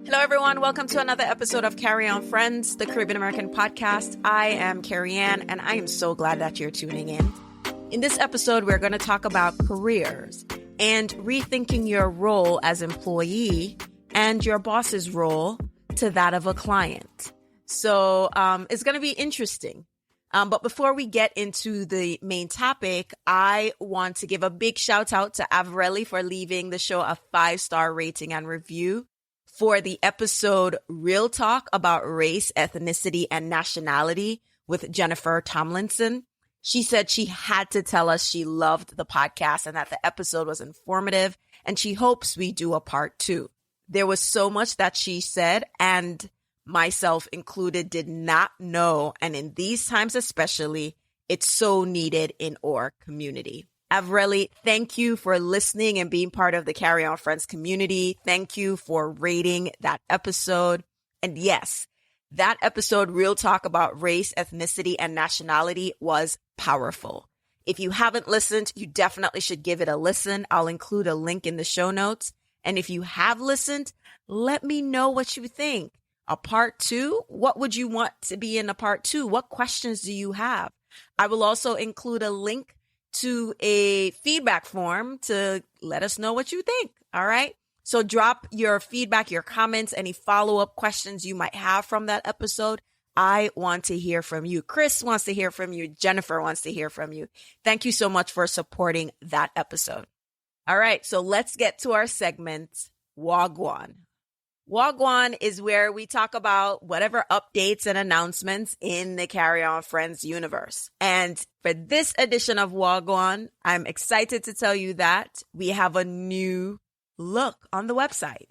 Hello, everyone. Welcome to another episode of Carry On Friends, the Caribbean American podcast. I am Carrie Ann, and I am so glad that you're tuning in. In this episode, we're going to talk about careers and rethinking your role as employee and your boss's role to that of a client. So it's going to be interesting. But before we get into the main topic, I want to give a big shout out to Avreli for leaving the show a 5-star rating and review for the episode Real Talk about race, ethnicity, and nationality with Jennifer Tomlinson. She said she had to tell us she loved the podcast and that the episode was informative, and she hopes we do a part 2. There was so much that she said, and myself included, did not know. And in these times especially, it's so needed in our community. Avreli, thank you for listening and being part of the Carry On Friends community. Thank you for rating that episode. And yes, that episode, Real Talk about race, ethnicity, and nationality, was powerful. If you haven't listened, you definitely should give it a listen. I'll include a link in the show notes. And if you have listened, let me know what you think. A part 2? What would you want to be in a part 2? What questions do you have? I will also include a link to a feedback form to let us know what you think. All right. So drop your feedback, your comments, any follow-up questions you might have from that episode. I want to hear from you. Chris wants to hear from you. Jennifer wants to hear from you. Thank you so much for supporting that episode. All right. So let's get to our segment, Wagwan. Wagwan is where we talk about whatever updates and announcements in the Carry On Friends universe. And for this edition of Wagwan, I'm excited to tell you that we have a new look on the website.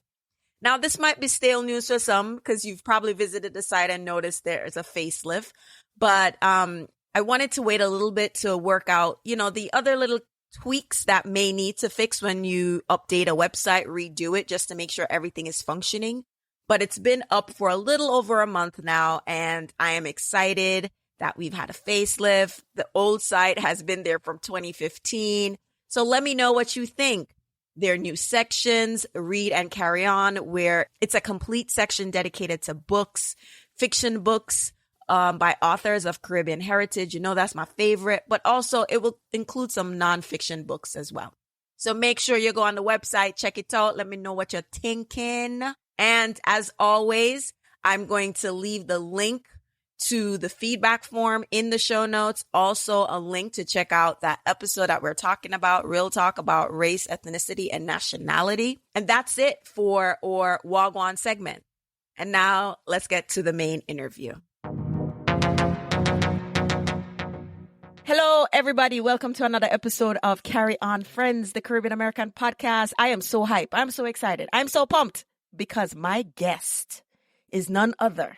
Now, this might be stale news for some because you've probably visited the site and noticed there's a facelift. But I wanted to wait a little bit to work out, the other little tweaks that may need to fix when you update a website, redo it just to make sure everything is functioning. But it's been up for a little over a month now, and I am excited that we've had a facelift. The old site has been there from 2015. So let me know what you think. There are new sections, Read and Carry On, where it's a complete section dedicated to books, fiction books, by authors of Caribbean heritage. That's my favorite, but also it will include some nonfiction books as well. So make sure you go on the website, check it out. Let me know what you're thinking. And as always, I'm going to leave the link to the feedback form in the show notes. Also a link to check out that episode that we're talking about, Real Talk about race, ethnicity, and nationality. And that's it for our Wagwan segment. And now let's get to the main interview. Hello, everybody. Welcome to another episode of Carry On Friends, the Caribbean American podcast. I am so hyped. I'm so excited. I'm so pumped because my guest is none other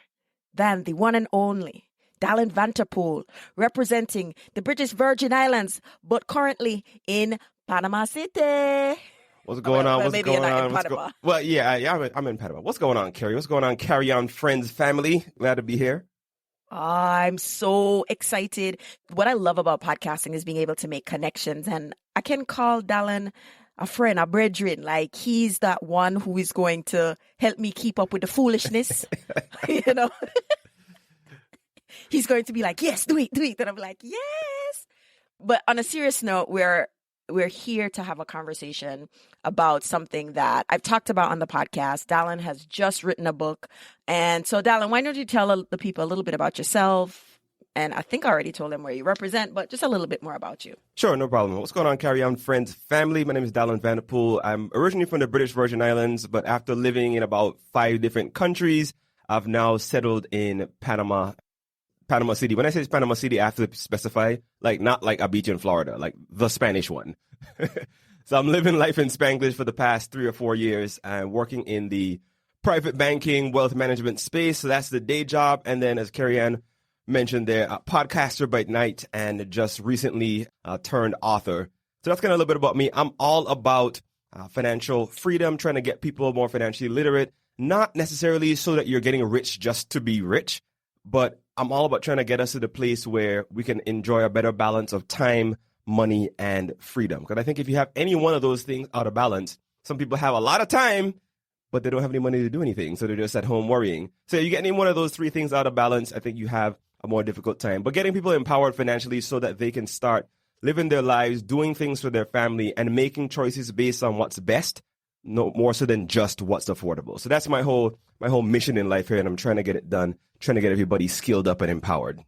than the one and only Dalan Vanterpool, representing the British Virgin Islands, but currently in Panama City. What's going on? Maybe you're not in Panama. I'm in Panama. What's going on, Carrie? What's going on, Carry On Friends family? Glad to be here. I'm so excited. What I love about podcasting is being able to make connections. And I can call Dalan a friend, a brethren. Like, he's that one who is going to help me keep up with the foolishness. He's going to be like, yes, do it. And I'm like, yes. But on a serious note, we're here to have a conversation about something that I've talked about on the podcast. Dalan has just written a book. And so, Dalan, why don't you tell the people a little bit about yourself? And I think I already told them where you represent, but just a little bit more about you. Sure, no problem. What's going on, Carry On Friends family? My name is Dalan Vanterpool. I'm originally from the British Virgin Islands, but after living in about 5 different countries, I've now settled in Panama City. When I say Panama City, I have to specify, not like a beach in Florida, like the Spanish one. So I'm living life in Spanglish for the past 3 or 4 years. I'm working in the private banking, wealth management space. So that's the day job. And then, as Carrie Ann mentioned there, a podcaster by night and just recently turned author. So that's kind of a little bit about me. I'm all about financial freedom, trying to get people more financially literate, not necessarily so that you're getting rich just to be rich, but I'm all about trying to get us to the place where we can enjoy a better balance of time, money, and freedom. Because I think if you have any one of those things out of balance, some people have a lot of time, but they don't have any money to do anything. So they're just at home worrying. So you get any one of those three things out of balance, I think you have a more difficult time. But getting people empowered financially so that they can start living their lives, doing things for their family, and making choices based on what's best, no more so than just what's affordable. So that's my whole mission in life here, and I'm trying to get it done, trying to get everybody skilled up and empowered.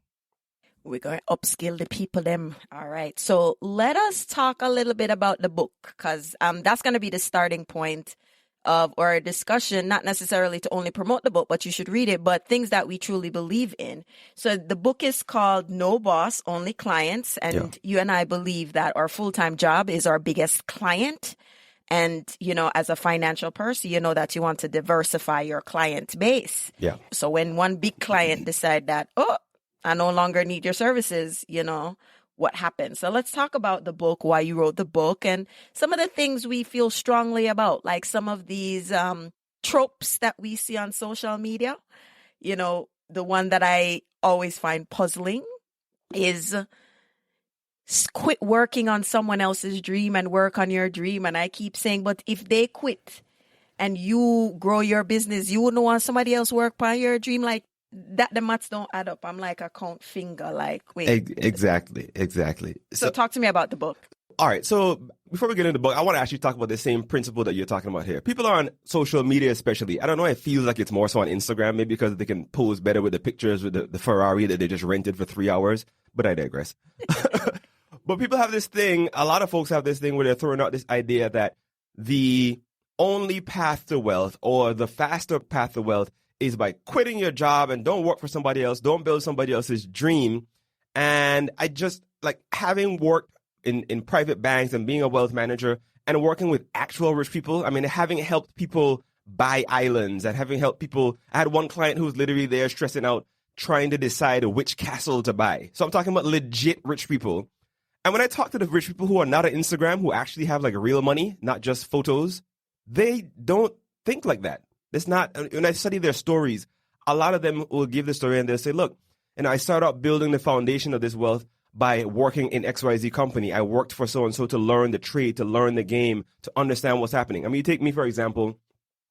We're going to upskill the people them. All right. So let us talk a little bit about the book, because that's going to be the starting point of our discussion, not necessarily to only promote the book, but you should read it, but things that we truly believe in. So the book is called No Boss, Only Clients. And you and I believe that our full-time job is our biggest client. And, you know, as a financial person, you know that you want to diversify your client base. Yeah. So when one big client decide that, I no longer need your services, you know, what happens? So let's talk about the book, why you wrote the book, and some of the things we feel strongly about, like some of these tropes that we see on social media. You know, the one that I always find puzzling is quit working on someone else's dream and work on your dream. And I keep saying, but if they quit and you grow your business, you wouldn't want somebody else work on your dream. Like that, the maths don't add up. I'm like a count finger, like, wait. Exactly. So talk to me about the book. All right. So before we get into the book, I want to actually talk about the same principle that you're talking about here. People are on social media, especially. I don't know. It feels like it's more so on Instagram, maybe because they can pose better with the pictures with the Ferrari that they just rented for 3 hours. But I digress. But people have this thing, a lot of folks have this thing where they're throwing out this idea that the only path to wealth, or the faster path to wealth, is by quitting your job and don't work for somebody else, don't build somebody else's dream. And I just, like, having worked in private banks and being a wealth manager and working with actual rich people, I mean, having helped people buy islands and having helped people, I had one client who was literally there stressing out, trying to decide which castle to buy. So I'm talking about legit rich people. And when I talk to the rich people who are not on Instagram, who actually have like real money, not just photos, they don't think like that. It's not, when I study their stories, a lot of them will give the story and they'll say, look, and I started out building the foundation of this wealth by working in XYZ company. I worked for so-and-so to learn the trade, to learn the game, to understand what's happening. I mean, you take me, for example,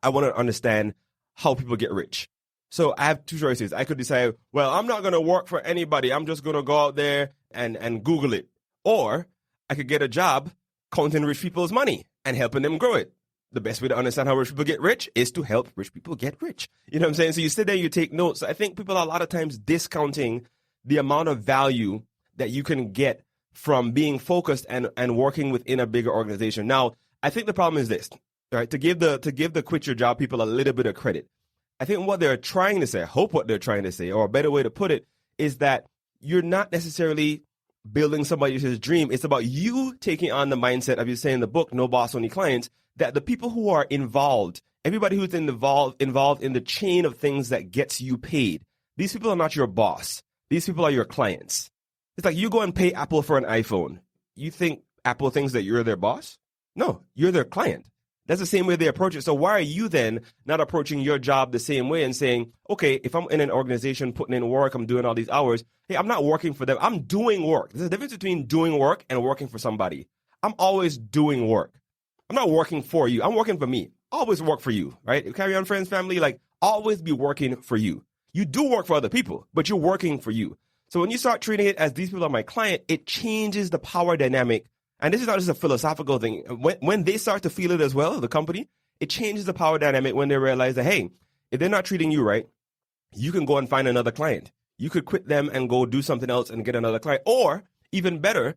I want to understand how people get rich. So I have two choices. I could decide, well, I'm not going to work for anybody. I'm just going to go out there and Google it. Or I could get a job counting rich people's money and helping them grow it. The best way to understand how rich people get rich is to help rich people get rich. You know what I'm saying? So you sit there, you take notes. I think people are a lot of times discounting the amount of value that you can get from being focused and working within a bigger organization. Now, I think the problem is this, right? To give the quit your job people a little bit of credit. I think what they're trying to say, I hope what they're trying to say, or a better way to put it, is that you're not necessarily building somebody else's dream. It's about you taking on the mindset of, you say in the book, No Boss, Only Clients, that the people who are involved, everybody who's involved in the chain of things that gets you paid, these people are not your boss. These people are your clients. It's like you go and pay Apple for an iPhone. You think Apple thinks that you're their boss? No, you're their client. That's the same way they approach it. So why are you then not approaching your job the same way and saying, okay, if I'm in an organization putting in work, I'm doing all these hours, hey, I'm not working for them. I'm doing work. There's a difference between doing work and working for somebody. I'm always doing work. I'm not working for you. I'm working for me. Always work for you, right? Carry on, friends, family, like always be working for you. You do work for other people, but you're working for you. So when you start treating it as these people are my client, it changes the power dynamic. And this is not just a philosophical thing. When they start to feel it as well, the company, it changes the power dynamic when they realize that, hey, if they're not treating you right, you can go and find another client. You could quit them and go do something else and get another client. Or even better,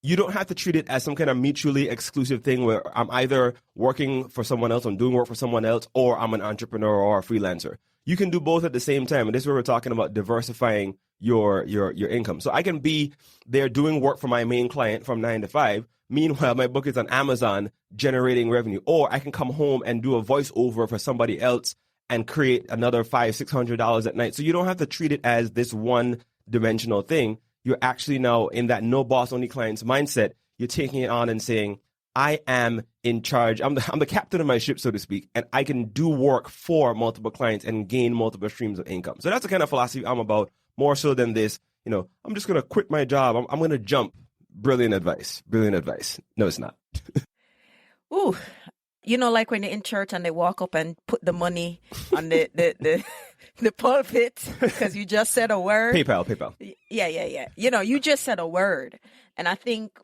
you don't have to treat it as some kind of mutually exclusive thing where I'm either working for someone else, I'm doing work for someone else, or I'm an entrepreneur or a freelancer. You can do both at the same time. And this is where we're talking about diversifying your income. So I can be there doing work for my main client from 9 to 5. Meanwhile, my book is on Amazon generating revenue. Or I can come home and do a voiceover for somebody else and create another $500-$600 at night. So you don't have to treat it as this one dimensional thing. You're actually now in that no boss, only clients mindset. You're taking it on and saying, I am in charge. I'm the captain of my ship, so to speak, and I can do work for multiple clients and gain multiple streams of income. So that's the kind of philosophy I'm about, more so than this, I'm just going to quit my job. I'm going to jump. Brilliant advice. No, it's not. Ooh, You know, like when you're in church and they walk up and put the money on the pulpit because you just said a word. PayPal. Yeah. You know, you just said a word. And I think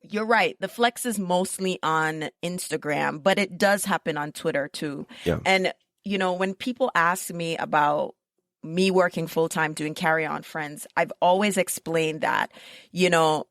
you're right. The flex is mostly on Instagram, but it does happen on Twitter too. Yeah. And, you know, when people ask me about me working full time doing Carry On Friends, I've always explained that, you know,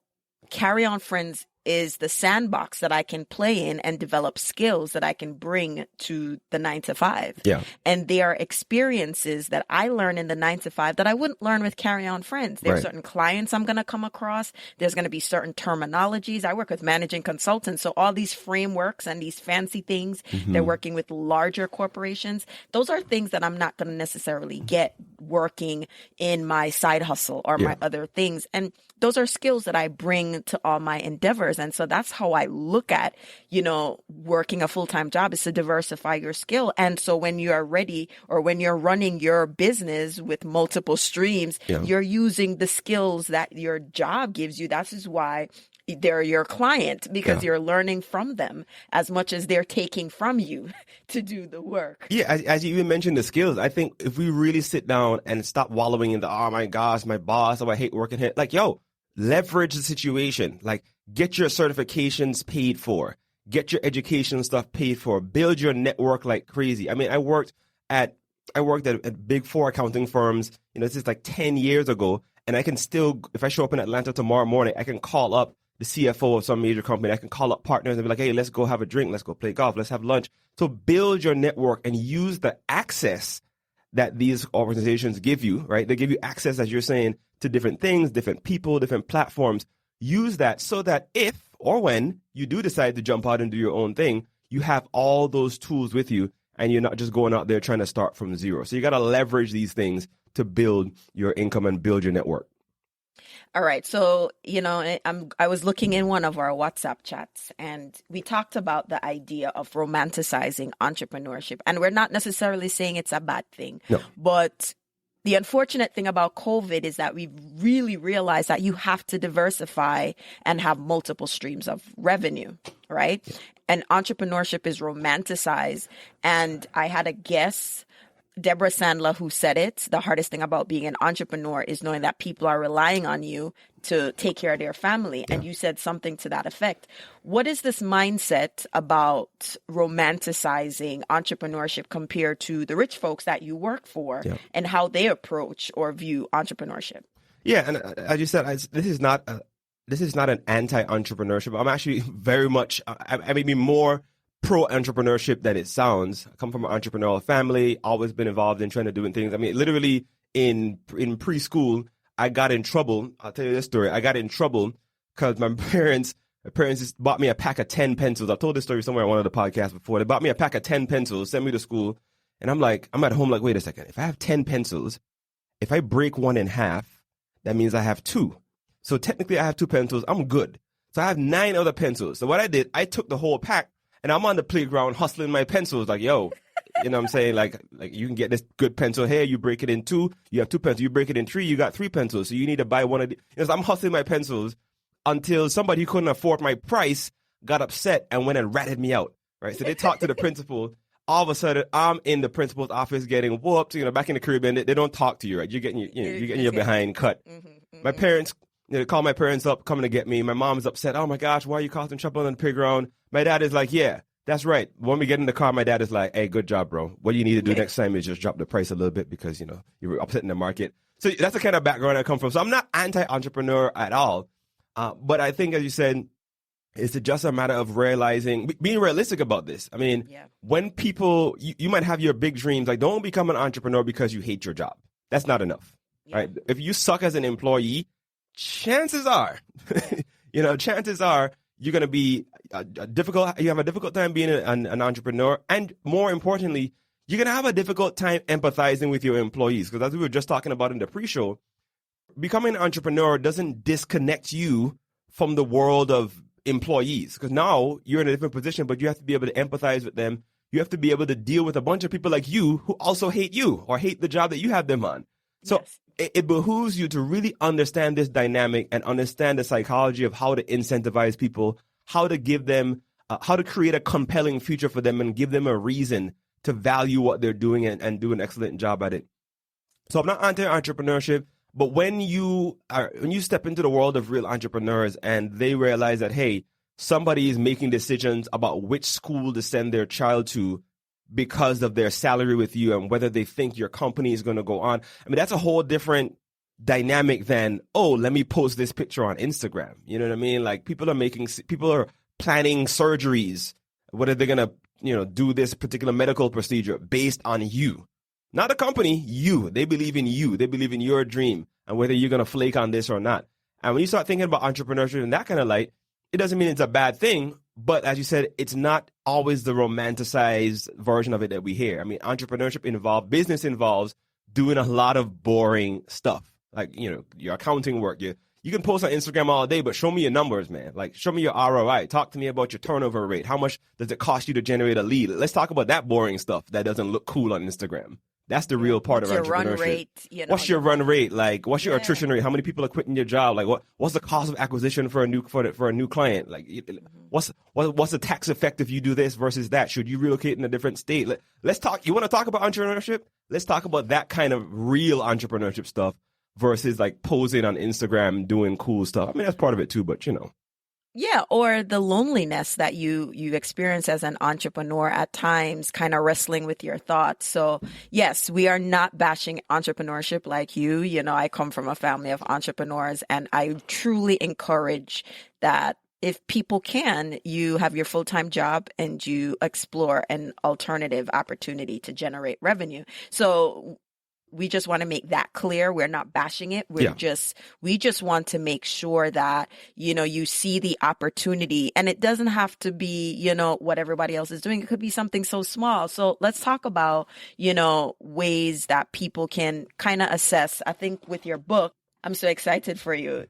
Carry On Friends is the sandbox that I can play in and develop skills that I can bring to the 9-to-5. Yeah. And they are experiences that I learn in the 9-to-5 that I wouldn't learn with Carry On Friends. There are certain clients I'm going to come across. There's going to be certain terminologies. I work with managing consultants. So all these frameworks and these fancy things, they're working with larger corporations. Those are things that I'm not going to necessarily get working in my side hustle or my other things. And those are skills that I bring to all my endeavors. And so that's how I look at, you know, working a full-time job is to diversify your skill. And so when you are ready or when you're running your business with multiple streams, you're using the skills that your job gives you. That is why they're your client, because you're learning from them as much as they're taking from you to do the work. Yeah, as you even mentioned the skills, I think if we really sit down and stop wallowing in the, oh my gosh, my boss, oh, I hate working here. Like, yo, leverage the situation. Like, get your certifications paid for. Get your education stuff paid for. Build your network like crazy. I mean, I worked at big four accounting firms, you know, this is like 10 years ago. And I can still, if I show up in Atlanta tomorrow morning, I can call up the CFO of some major company. I can call up partners and be like, hey, let's go have a drink. Let's go play golf. Let's have lunch. So build your network and use the access that these organizations give you, right? They give you access, as you're saying, to different things, different people, different platforms. Use that so that if or when you do decide to jump out and do your own thing, you have all those tools with you and you're not just going out there trying to start from zero. So you got to leverage these things to build your income and build your network. All right. So, you know, I was looking in one of our WhatsApp chats and we talked about the idea of romanticizing entrepreneurship. And we're not necessarily saying it's a bad thing, but the unfortunate thing about COVID is that we've really realized that you have to diversify and have multiple streams of revenue, right? And entrepreneurship is romanticized. And I had a guest, Deborah Sandler, who said it. The hardest thing about being an entrepreneur is knowing that people are relying on you to take care of their family. And you said something to that effect. What is this mindset about romanticizing entrepreneurship compared to the rich folks that you work for and how they approach or view entrepreneurship? Yeah. And as you said, this is not an anti-entrepreneurship. I'm actually very much, I may be more pro-entrepreneurship than it sounds. I come from an entrepreneurial family, always been involved in trying to do things. I mean, literally in preschool, I got in trouble. I'll tell you this story. I got in trouble because my parents just bought me a pack of 10 pencils. I've told this story somewhere on one of the podcasts before. They bought me a pack of 10 pencils, sent me to school. And I'm at home like, wait a second. If I have 10 pencils, if I break one in half, that means I have 2. So technically I have 2 pencils. I'm good. So I have 9 other pencils. So what I did, I took the whole pack and I'm on the playground hustling my pencils like, yo, you know what I'm saying? Like you can get this good pencil here. You break it in 2. You have 2 pencils. You break it in 3. You got 3 pencils. So you need to buy one of the. You know, so I'm hustling my pencils until somebody who couldn't afford my price got upset and went and ratted me out. Right. So they talked to the principal. All of a sudden, I'm in the principal's office getting whooped. You know, back in the Caribbean, they don't talk to you. Right. You're getting your behind cut. My parents. They call my parents up, coming to get me. My mom's upset. Oh my gosh, why are you causing trouble on the playground? My dad is like, yeah. That's right. When we get in the car, my dad is like, hey, good job, bro. What you need to do next time is just drop the price a little bit because, you know, you're upsetting the market. So that's the kind of background I come from. So I'm not anti-entrepreneur at all. But I think, as you said, it's just a matter of realizing, being realistic about this. I mean, when people, you might have your big dreams, like don't become an entrepreneur because you hate your job. That's not enough, right? If you suck as an employee, chances are, you're going to be you have a difficult time being an entrepreneur. And more importantly, you're going to have a difficult time empathizing with your employees. Because as we were just talking about in the pre-show, becoming an entrepreneur doesn't disconnect you from the world of employees. Because now you're in a different position, but you have to be able to empathize with them. You have to be able to deal with a bunch of people like you who also hate you or hate the job that you have them on. So it behooves you to really understand this dynamic and understand the psychology of how to incentivize people, how to give them how to create a compelling future for them and give them a reason to value what they're doing and do an excellent job at it. So I'm not anti-entrepreneurship, but when you step into the world of real entrepreneurs and they realize that, hey, somebody is making decisions about which school to send their child to because of their salary with you and whether they think your company is going to go on. I mean, that's a whole different dynamic than, oh, let me post this picture on Instagram. You know what I mean? Like people are planning surgeries, whether they're going to, do this particular medical procedure based on you. Not the company, you. They believe in you. They believe in your dream and whether you're going to flake on this or not. And when you start thinking about entrepreneurship in that kind of light, it doesn't mean it's a bad thing. But as you said, it's not always the romanticized version of it that we hear. I mean, business involves doing a lot of boring stuff. Like, your accounting work. You can post on Instagram all day, but show me your numbers, man. Like, show me your ROI. Talk to me about your turnover rate. How much does it cost you to generate a lead? Let's talk about that boring stuff that doesn't look cool on Instagram. That's the real part of entrepreneurship. What's your run rate? What's your run rate? Like, what's your attrition rate? How many people are quitting your job? Like, what's the cost of acquisition for a new client? Like, what's the tax effect if you do this versus that? Should you relocate in a different state? Let's talk. You want to talk about entrepreneurship? Let's talk about that kind of real entrepreneurship stuff versus like posing on Instagram, doing cool stuff. I mean, that's part of it too, but Yeah, or the loneliness that you experience as an entrepreneur at times, kind of wrestling with your thoughts. So yes, we are not bashing entrepreneurship like you. I come from a family of entrepreneurs, and I truly encourage that if people can, you have your full-time job and you explore an alternative opportunity to generate revenue. So we just want to make that clear. We're not bashing it. We just want to make sure that, you see the opportunity, and it doesn't have to be, what everybody else is doing. It could be something so small. So let's talk about, ways that people can kind of assess. I think with your book, I'm so excited for you,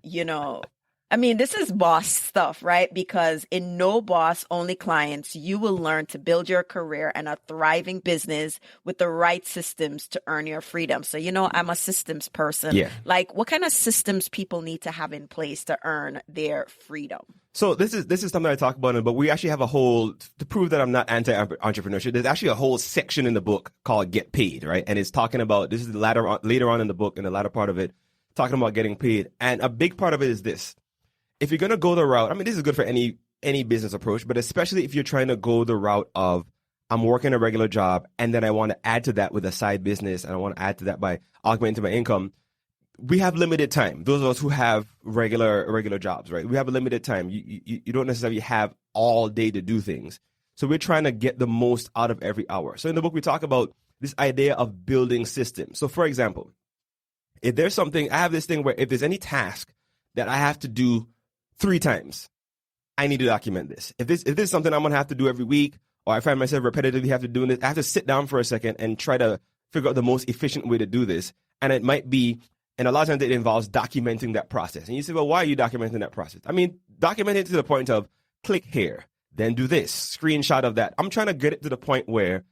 I mean, this is boss stuff, right? Because in No Boss, Only Clients, you will learn to build your career and a thriving business with the right systems to earn your freedom. So, I'm a systems person. Yeah. Like, what kind of systems people need to have in place to earn their freedom? So this is something I talk about, but we actually have to prove that I'm not anti-entrepreneurship. There's actually a whole section in the book called Get Paid, right? And it's talking about, this is later on in the book, in the latter part of it, talking about getting paid. And a big part of it is this. If you're going to go the route, I mean, this is good for any business approach, but especially if you're trying to go the route of, I'm working a regular job and then I want to add to that with a side business and I want to add to that by augmenting my income, we have limited time. Those of us who have regular jobs, right? We have a limited time. You don't necessarily have all day to do things. So we're trying to get the most out of every hour. So in the book, we talk about this idea of building systems. So for example, if there's something, I have this thing where if there's any task that I have to do 3 times, I need to document this. If this is something I'm going to have to do every week, or I find myself repetitively have to do this, I have to sit down for a second and try to figure out the most efficient way to do this. And it might be, and a lot of times it involves documenting that process. And you say, well, why are you documenting that process? I mean, document it to the point of click here, then do this, screenshot of that. I'm trying to get it to the point where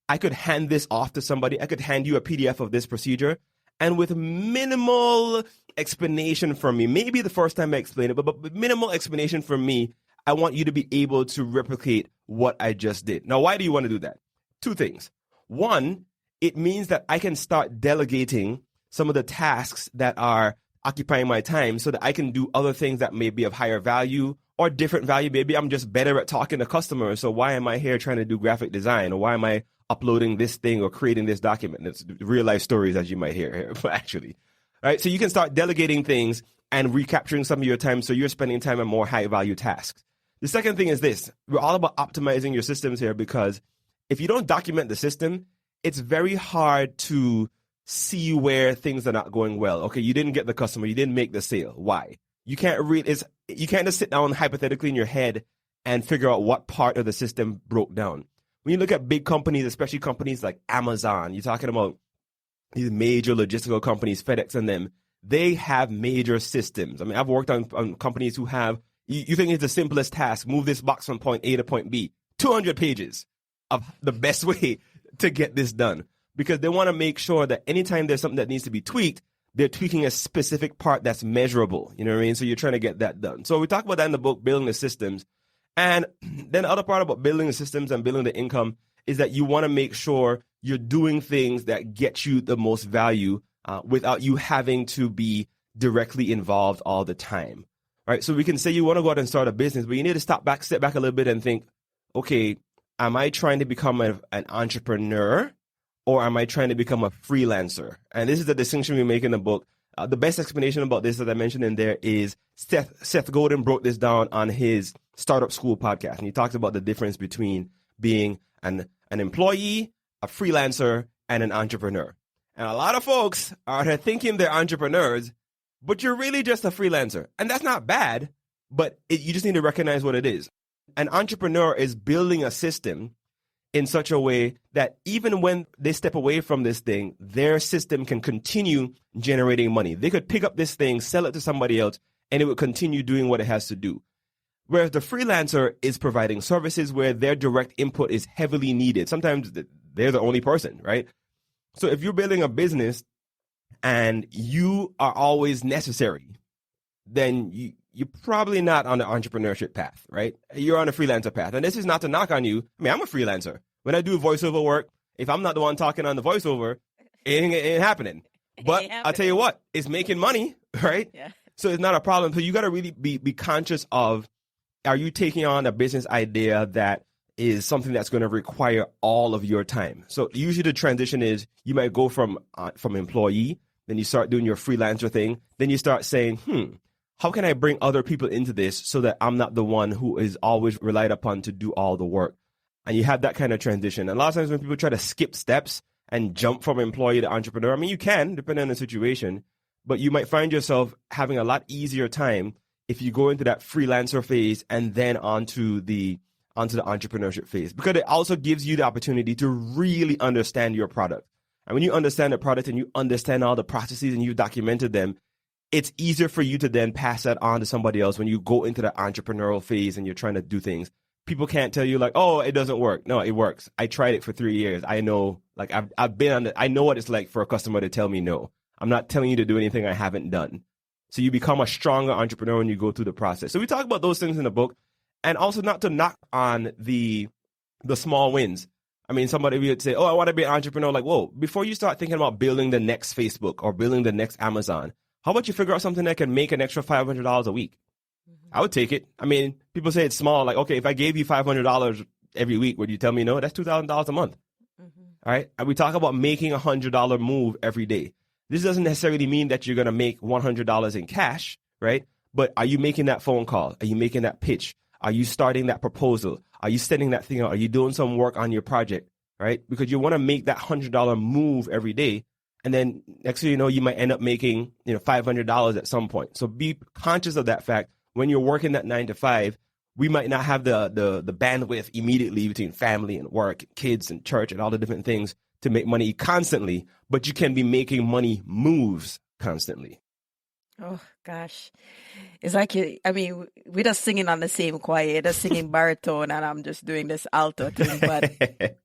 I could hand this off to somebody. I could hand you a PDF of this procedure. And with minimal explanation from me, maybe the first time I explain it, but minimal explanation from me, I want you to be able to replicate what I just did. Now, why do you want to do that? 2 things. One, it means that I can start delegating some of the tasks that are occupying my time so that I can do other things that may be of higher value or different value. Maybe I'm just better at talking to customers. So why am I here trying to do graphic design? Or why am I uploading this thing or creating this document? It's real life stories, as you might hear here, but actually. All right, so you can start delegating things and recapturing some of your time so you're spending time on more high value tasks. The second thing is this. We're all about optimizing your systems here, because if you don't document the system, it's very hard to see where things are not going well. Okay, you didn't get the customer, you didn't make the sale. Why? You can't just sit down hypothetically in your head and figure out what part of the system broke down. When you look at big companies, especially companies like Amazon, you're talking about these major logistical companies, FedEx and them, they have major systems. I mean, I've worked on companies who have, you think it's the simplest task, move this box from point A to point B, 200 pages of the best way to get this done. Because they want to make sure that anytime there's something that needs to be tweaked, they're tweaking a specific part that's measurable. You know what I mean? So you're trying to get that done. So we talk about that in the book, building the systems. And then the other part about building the systems and building the income is that you want to make sure you're doing things that get you the most value without you having to be directly involved all the time, right? So we can say you want to go out and start a business, but you need to step back a little bit and think, okay, am I trying to become an entrepreneur or am I trying to become a freelancer? And this is the distinction we make in the book. The best explanation about this that I mentioned in there is Seth Godin broke this down on his Startup School podcast. And he talks about the difference between being an employee, a freelancer, and an entrepreneur. And a lot of folks are thinking they're entrepreneurs, but you're really just a freelancer. And that's not bad, but you just need to recognize what it is. An entrepreneur is building a system in such a way that even when they step away from this thing, their system can continue generating money. They could pick up this thing, sell it to somebody else, and it would continue doing what it has to do. Whereas the freelancer is providing services where their direct input is heavily needed. Sometimes they're the only person, right? So if you're building a business and you are always necessary, then you're probably not on the entrepreneurship path, right? You're on a freelancer path. And this is not to knock on you. I mean, I'm a freelancer. When I do voiceover work, if I'm not the one talking on the voiceover, it ain't happening. But I'll tell you what, it's making money, right? Yeah. So it's not a problem. So you got to really be conscious of, are you taking on a business idea that is something that's going to require all of your time? So usually the transition is you might go from employee, then you start doing your freelancer thing. Then you start saying, how can I bring other people into this so that I'm not the one who is always relied upon to do all the work? And you have that kind of transition. And a lot of times when people try to skip steps and jump from employee to entrepreneur, I mean, you can, depending on the situation, but you might find yourself having a lot easier time if you go into that freelancer phase and then onto the entrepreneurship phase, because it also gives you the opportunity to really understand your product. And when you understand the product and you understand all the processes and you've documented them, it's easier for you to then pass that on to somebody else when you go into the entrepreneurial phase and you're trying to do things. People can't tell you like, oh, it doesn't work. No, it works. I tried it for 3 years. I know, like I've been on I know what it's like for a customer to tell me no. I'm not telling you to do anything I haven't done. So you become a stronger entrepreneur when you go through the process. So we talk about those things in the book, and also not to knock on the small wins. I mean, somebody would say, oh, I want to be an entrepreneur. Like, whoa, before you start thinking about building the next Facebook or building the next Amazon, how about you figure out something that can make an extra $500 a week? I would take it. I mean, people say it's small. Like, okay, if I gave you $500 every week, would you tell me no? That's $2,000 a month. All right. And we talk about making $100 move every day. This doesn't necessarily mean that you're going to make $100 in cash, right? But are you making that phone call? Are you making that pitch? Are you starting that proposal? Are you sending that thing out? Are you doing some work on your project, right? Because you want to make that $100 move every day. And then next thing you know, you might end up making, $500 at some point. So be conscious of that fact. When you're working that 9 to 5, we might not have the bandwidth immediately between family and work, kids and church and all the different things to make money constantly, but you can be making money moves constantly. Oh, gosh. It's like, we're just singing on the same choir. You're just singing baritone and I'm just doing this alto thing. But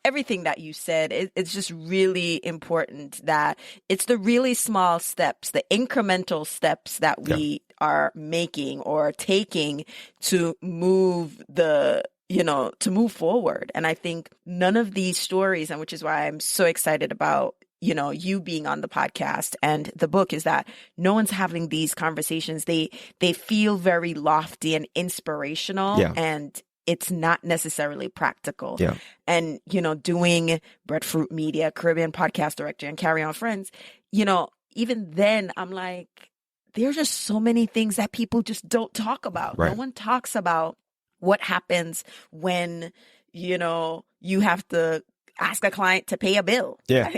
everything that you said, it's just really important that it's the really small steps, the incremental steps that we are making or taking to move to move forward. And I think none of these stories, and which is why I'm so excited about, you being on the podcast and the book, is that no one's having these conversations. They feel very lofty and inspirational, and it's not necessarily practical. Yeah. And, doing Breadfruit Media, Caribbean Podcast Director, and Carry On Friends, even then I'm like, there's just so many things that people just don't talk about. Right. No one talks about what happens when, you have to ask a client to pay a bill. Yeah.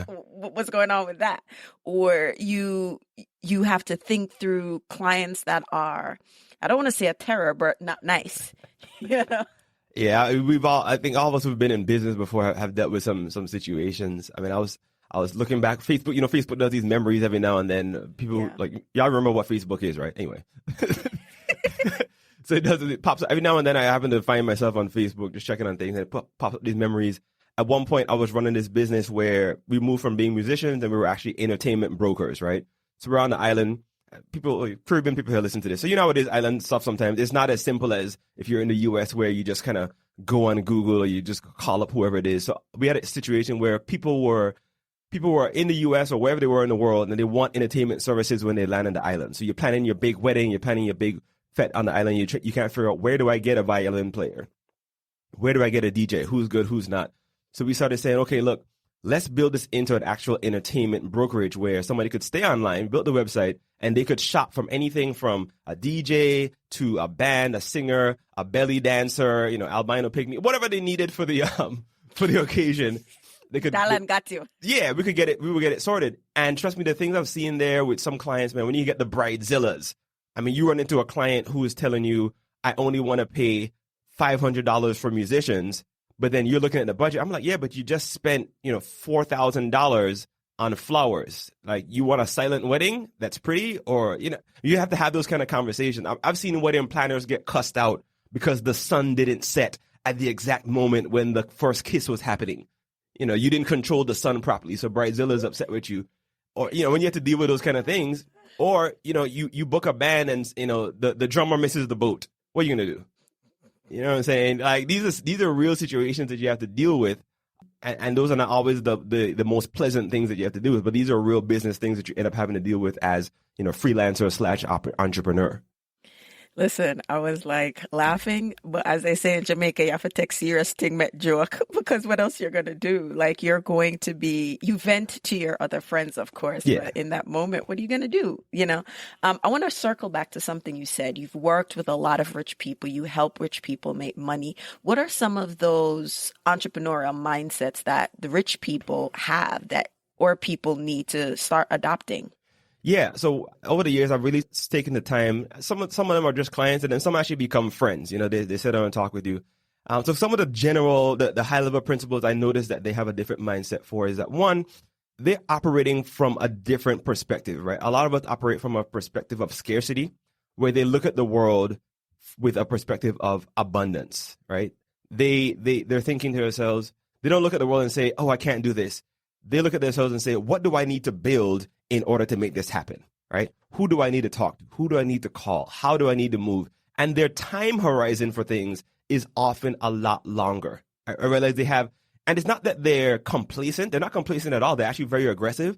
What's going on with that? Or you have to think through clients that are, I don't want to say a terror, but not nice. Yeah, I think all of us who've been in business before have dealt with some situations. I mean, I was looking back. Facebook, Facebook does these memories every now and then. People y'all remember what Facebook is, right? Anyway. So it pops up every now and then. I happen to find myself on Facebook just checking on things, and it pops up these memories. At one point, I was running this business where we moved from being musicians and we were actually entertainment brokers, right? So we're on the island, Caribbean people here listen to this. So you know how it is, island stuff sometimes. It's not as simple as if you're in the US where you just kind of go on Google or you just call up whoever it is. So we had a situation where people were in the US or wherever they were in the world, and they want entertainment services when they land on the island. So you're planning your big wedding, you're planning your big fete on the island. You can't figure out, where do I get a violin player? Where do I get a DJ? Who's good, who's not? So we started saying, okay, look, let's build this into an actual entertainment brokerage where somebody could stay online, build the website, and they could shop from anything from a DJ to a band, a singer, a belly dancer, albino pygmy, whatever they needed for the occasion. They could. Dalan got you. Yeah, we would get it sorted. And trust me, the things I've seen there with some clients, man, when you get the bridezillas, I mean, you run into a client who is telling you, I only want to pay $500 for musicians, but then you're looking at the budget. I'm like, yeah, but you just spent, $4,000 on flowers. Like, you want a silent wedding that's pretty? Or, you have to have those kind of conversations. I've seen wedding planners get cussed out because the sun didn't set at the exact moment when the first kiss was happening. You didn't control the sun properly, so Bridezilla's upset with you. Or, when you have to deal with those kind of things, or, you book a band and, the drummer misses the boat. What are you going to do? You know what I'm saying? Like, these are real situations that you have to deal with. And those are not always the most pleasant things that you have to deal with, but these are real business things that you end up having to deal with as, freelancer / entrepreneur. Listen, I was like laughing, but as they say in Jamaica, you have to take serious thing, met joke, because what else you're going to do? Like, you vent to your other friends, of course, yeah. But in that moment, what are you going to do? I want to circle back to something you said. You've worked with a lot of rich people. You help rich people make money. What are some of those entrepreneurial mindsets that the rich people have or people need to start adopting? Yeah, so over the years, I've really taken the time. Some of them are just clients, and then some actually become friends. They sit down and talk with you. So some of the high-level principles I noticed that they have a different mindset for is that, one, they're operating from a different perspective, right? A lot of us operate from a perspective of scarcity, where they look at the world with a perspective of abundance, right? They're thinking to themselves, they don't look at the world and say, oh, I can't do this. They look at themselves and say, what do I need to build in order to make this happen, right? Who do I need to talk to? Who do I need to call? How do I need to move? And their time horizon for things is often a lot longer. I realize they have, and it's not that they're complacent. They're not complacent at all. They're actually very aggressive,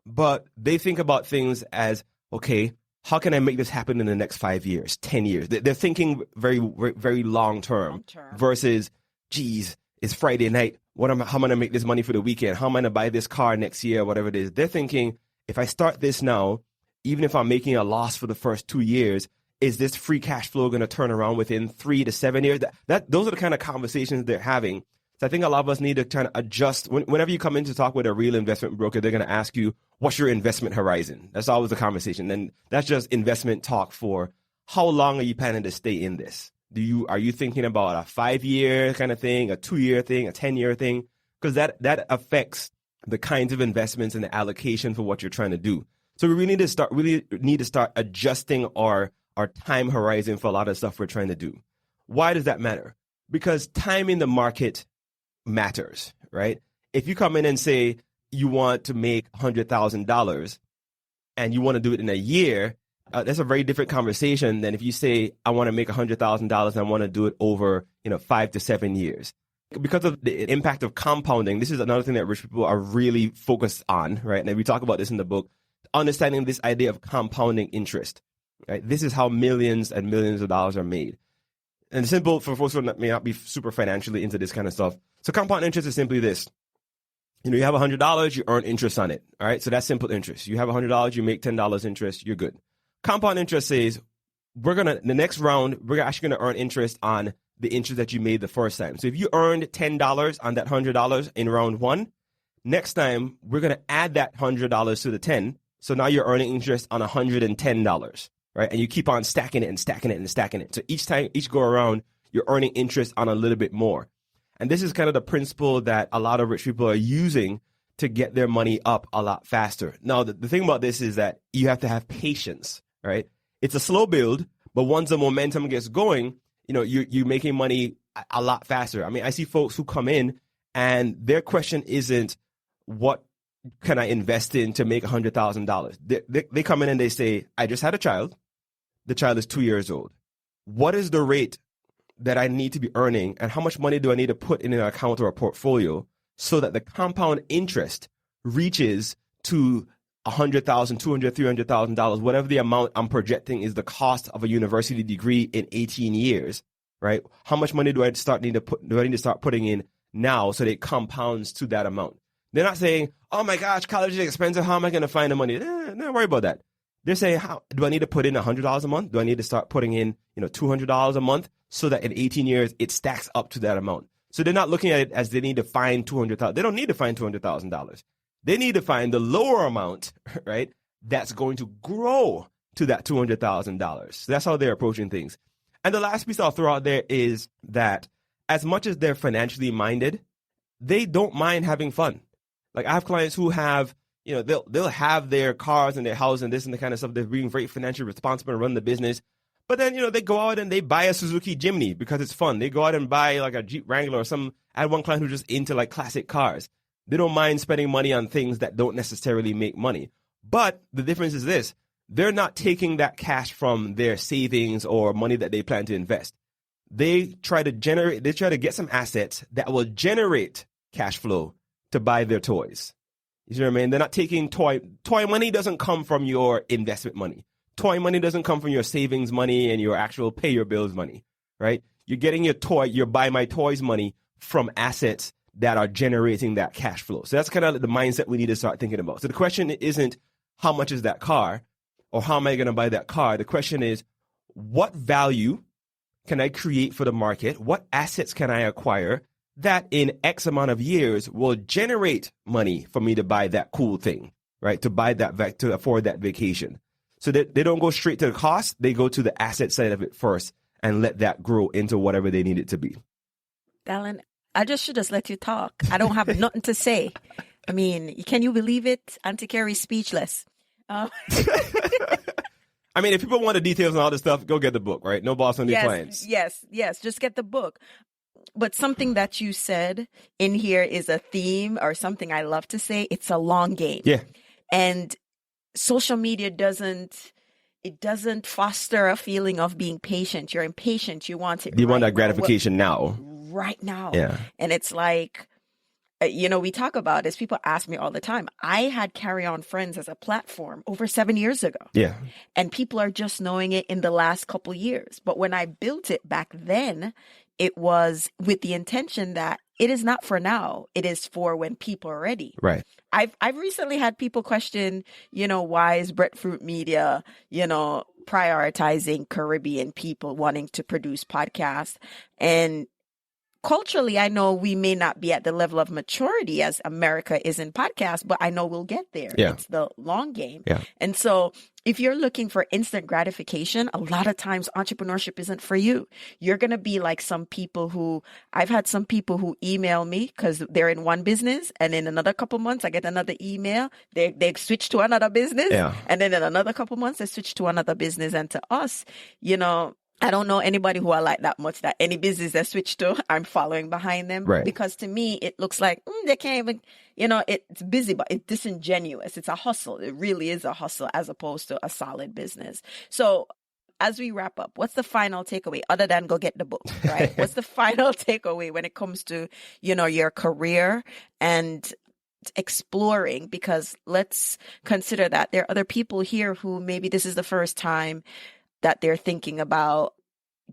but they think about things as, okay, how can I make this happen in the next 5 years, 10 years? They're thinking very, very long term versus, geez, it's Friday night. How am I going to make this money for the weekend? How am I going to buy this car next year, whatever it is? They're thinking, if I start this now, even if I'm making a loss for the first 2 years, is this free cash flow going to turn around within 3 to 7 years? Those are the kind of conversations they're having. So I think a lot of us need to kind of adjust. Whenever you come in to talk with a real investment broker, they're going to ask you, what's your investment horizon? That's always the conversation. And that's just investment talk for how long are you planning to stay in this? Are you thinking about a 5-year kind of thing, a 2-year thing, a 10-year thing? Because that affects the kinds of investments and the allocation for what you're trying to do. So we really need to start adjusting our time horizon for a lot of stuff we're trying to do. Why does that matter? Because time in the market matters, right? If you come in and say you want to make $100,000 and you want to do it in a year, that's a very different conversation than if you say, I want to make $100,000 and I want to do it over, 5 to 7 years. Because of the impact of compounding, this is another thing that rich people are really focused on, right? And we talk about this in the book, understanding this idea of compounding interest, right? This is how millions and millions of dollars are made. And simple for folks who may not be super financially into this kind of stuff. So compound interest is simply this. You have $100, you earn interest on it, all right? So that's simple interest. You have $100, you make $10 interest, you're good. Compound interest says, the next round, we're actually going to earn interest on the interest that you made the first time. So if you earned $10 on that $100 in round one, next time we're going to add that $100 to the 10. So now you're earning interest on $110, right? And you keep on stacking it and stacking it and stacking it. So each go around, you're earning interest on a little bit more. And this is kind of the principle that a lot of rich people are using to get their money up a lot faster. Now, the thing about this is that you have to have patience, right? It's a slow build, but once the momentum gets going, you're making money a lot faster. I mean, I see folks who come in and their question isn't what can I invest in to make $100,000? They come in and they say, I just had a child. The child is 2 years old. What is the rate that I need to be earning, and how much money do I need to put in an account or a portfolio so that the compound interest reaches to $100,000, $200,000, $300,000, whatever the amount I'm projecting is the cost of a university degree in 18 years, right? How much money do I need to start putting in now so that it compounds to that amount? They're not saying, oh my gosh, college is expensive. How am I going to find the money? Don't worry about that. They're saying, how do I need to put in $100 a month? Do I need to start putting in, $200 a month so that in 18 years it stacks up to that amount? So they're not looking at it as they need to find $200,000. They don't need to find $200,000. They need to find the lower amount, right? That's going to grow to that $200,000. So that's how they're approaching things. And the last piece I'll throw out there is that as much as they're financially minded, they don't mind having fun. Like I have clients who have, they'll have their cars and their house and this and the kind of stuff. They're being very financially responsible and run the business. But then, they go out and they buy a Suzuki Jimny because it's fun. They go out and buy like a Jeep Wrangler or some. I had one client who's just into like classic cars. They don't mind spending money on things that don't necessarily make money. But the difference is this. They're not taking that cash from their savings or money that they plan to invest. They try to get some assets that will generate cash flow to buy their toys. You see what I mean? They're not taking toy money doesn't come from your investment money. Toy money doesn't come from your savings money and your actual pay your bills money, right? You're getting your buy my toys money from assets that are generating that cash flow. So that's kind of the mindset we need to start thinking about. So the question isn't how much is that car or how am I going to buy that car? The question is, what value can I create for the market? What assets can I acquire that in X amount of years will generate money for me to buy that cool thing, right? To buy that, to afford that vacation. So that they don't go straight to the cost. They go to the asset side of it first and let that grow into whatever they need it to be. Dalan, I should just let you talk. I don't have nothing to say. I mean, can you believe it? Auntie Carrie's speechless. I mean, if people want the details and all this stuff, go get the book, right? No Boss, Only Clients. Yes. Just get the book. But something that you said in here is a theme or something I love to say. It's a long game. Yeah. And social media doesn't foster a feeling of being patient. You're impatient. You want it. You want that gratification now. Right now. Yeah. And it's like, we talk about this. People ask me all the time. I had Carry On Friends as a platform over 7 years ago. Yeah. And people are just knowing it in the last couple years. But when I built it back then, it was with the intention that it is not for now. It is for when people are ready. Right. I've recently had people question, why is Breadfruit Media, prioritizing Caribbean people wanting to produce podcasts? And culturally, I know we may not be at the level of maturity as America is in podcasts, but I know we'll get there. Yeah. It's the long game. Yeah. And so if you're looking for instant gratification, a lot of times entrepreneurship isn't for you. You're going to be like I've had some people who email me because they're in one business, and in another couple months, I get another email. They switch to another business. Yeah. And then in another couple months, they switch to another business. And to us, I don't know anybody who I like that much that any business they switch to, I'm following behind them. Right. Because to me, it looks like they can't even, it's busy, but it's disingenuous. It's a hustle. It really is a hustle as opposed to a solid business. So as we wrap up, what's the final takeaway other than go get the book, right? What's the final takeaway when it comes to, your career and exploring? Because let's consider that there are other people here who maybe this is the first time that they're thinking about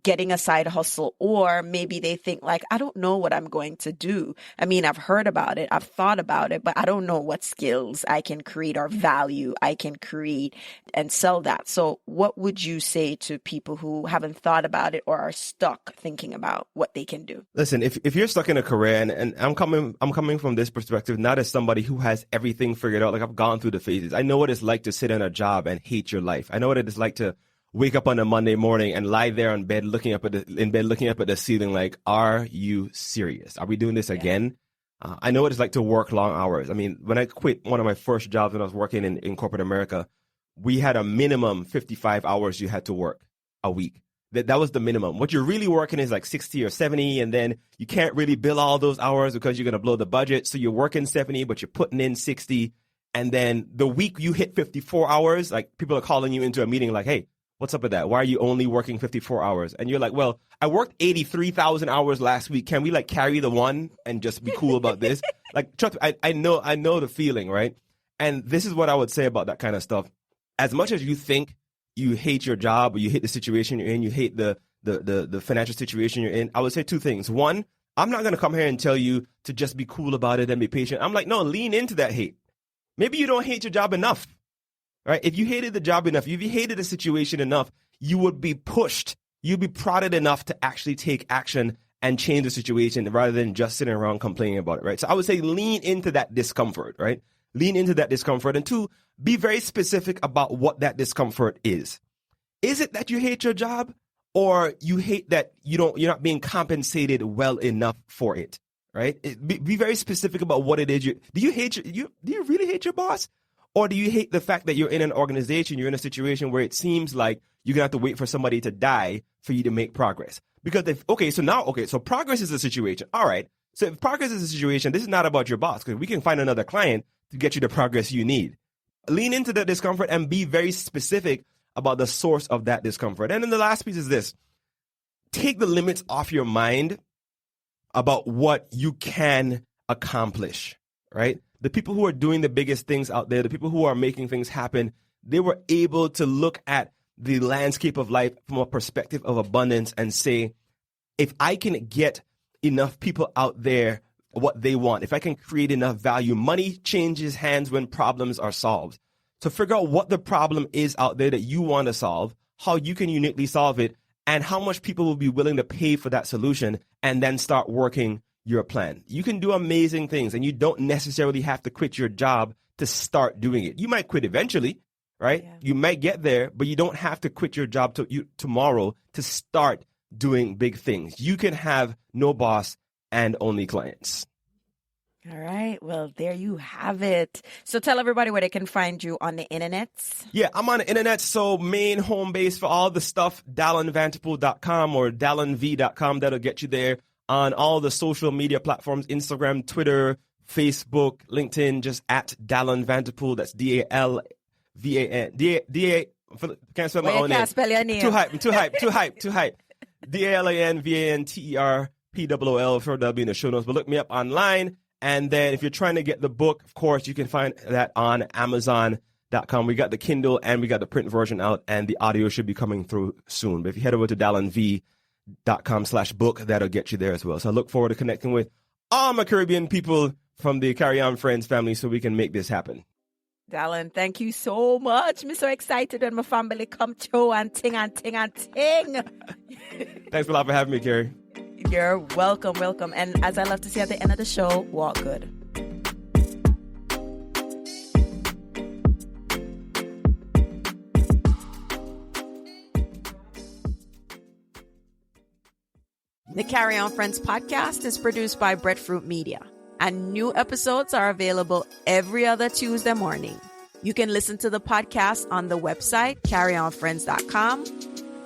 getting a side hustle, or maybe they think like, I don't know what I'm going to do. I mean, I've heard about it, I've thought about it, but I don't know what skills I can create or value I can create and sell that. So what would you say to people who haven't thought about it or are stuck thinking about what they can do? Listen, if you're stuck in a career, and I'm coming from this perspective, not as somebody who has everything figured out. Like I've gone through the phases. I know what it's like to sit in a job and hate your life. I know what it is like to wake up on a Monday morning and lie there in bed looking up at the ceiling like, are you serious? Are we doing this again? I know what it's like to work long hours. I mean, when I quit one of my first jobs when I was working in corporate America, we had a minimum 55 hours you had to work a week. That was the minimum. What you're really working is like 60 or 70, and then you can't really bill all those hours because you're going to blow the budget. So you're working 70, but you're putting in 60. And then the week you hit 54 hours, like people are calling you into a meeting like, hey, what's up with that? Why are you only working 54 hours? And you're like, well, I worked 83,000 hours last week. Can we like carry the one and just be cool about this? Like, trust me, I know the feeling, right? And this is what I would say about that kind of stuff. As much as you think you hate your job or you hate the situation you're in, you hate the financial situation you're in, I would say two things. One, I'm not going to come here and tell you to just be cool about it and be patient. I'm like, no, lean into that hate. Maybe you don't hate your job enough. Right? If you hated the job enough, if you hated the situation enough, you would be pushed. You'd be prodded enough to actually take action and change the situation rather than just sitting around complaining about it, right? So I would say lean into that discomfort, right? Lean into that discomfort. And two, be very specific about what that discomfort is. Is it that you hate your job, or you hate that you're not being compensated well enough for it, right? Be very specific about what it is. Do you really hate your boss? Or do you hate the fact that you're in an organization, you're in a situation where it seems like you're going to have to wait for somebody to die for you to make progress? Because so progress is a situation. All right. So if progress is a situation, this is not about your boss, because we can find another client to get you the progress you need. Lean into the discomfort and be very specific about the source of that discomfort. And then the last piece is this. Take the limits off your mind about what you can accomplish, right? The people who are doing the biggest things out there, the people who are making things happen, they were able to look at the landscape of life from a perspective of abundance and say, if I can get enough people out there what they want, if I can create enough value, money changes hands when problems are solved. So figure out what the problem is out there that you want to solve, how you can uniquely solve it, and how much people will be willing to pay for that solution, and then start working your plan. You can do amazing things, and you don't necessarily have to quit your job to start doing it. You might quit eventually, right? Yeah. You might get there, but you don't have to quit your job tomorrow to start doing big things. You can have no boss and only clients. All right. Well, there you have it. So tell everybody where they can find you on the internet. Yeah, I'm on the internet. So main home base for all the stuff, DalanVanterpool.com or DalanV.com. That'll get you there. On all the social media platforms, Instagram, Twitter, Facebook, LinkedIn, just at Dalan Vanterpool. That's DALVAN. Can't spell my own name. Can't spell your name. Too hype. DalanVanterpool. Sure, that'll be in the show notes. But look me up online. And then if you're trying to get the book, of course, you can find that on Amazon.com. We got the Kindle and we got the print version out, and the audio should be coming through soon. But if you head over to DalanV.com/book, that'll get you there as well. So I look forward to connecting with all my Caribbean people from the Carry On Friends family so we can make this happen. Dalan, thank you so much. I'm so excited when my family come through and ting. Thanks a lot for having me, Carrie. You're welcome. And as I love to say at the end of the show, walk good. The Carry On Friends podcast is produced by Breadfruit Media, and new episodes are available every other Tuesday morning. You can listen to the podcast on the website, carryonfriends.com,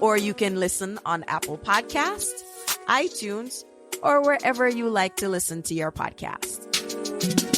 or you can listen on Apple Podcasts, iTunes, or wherever you like to listen to your podcast.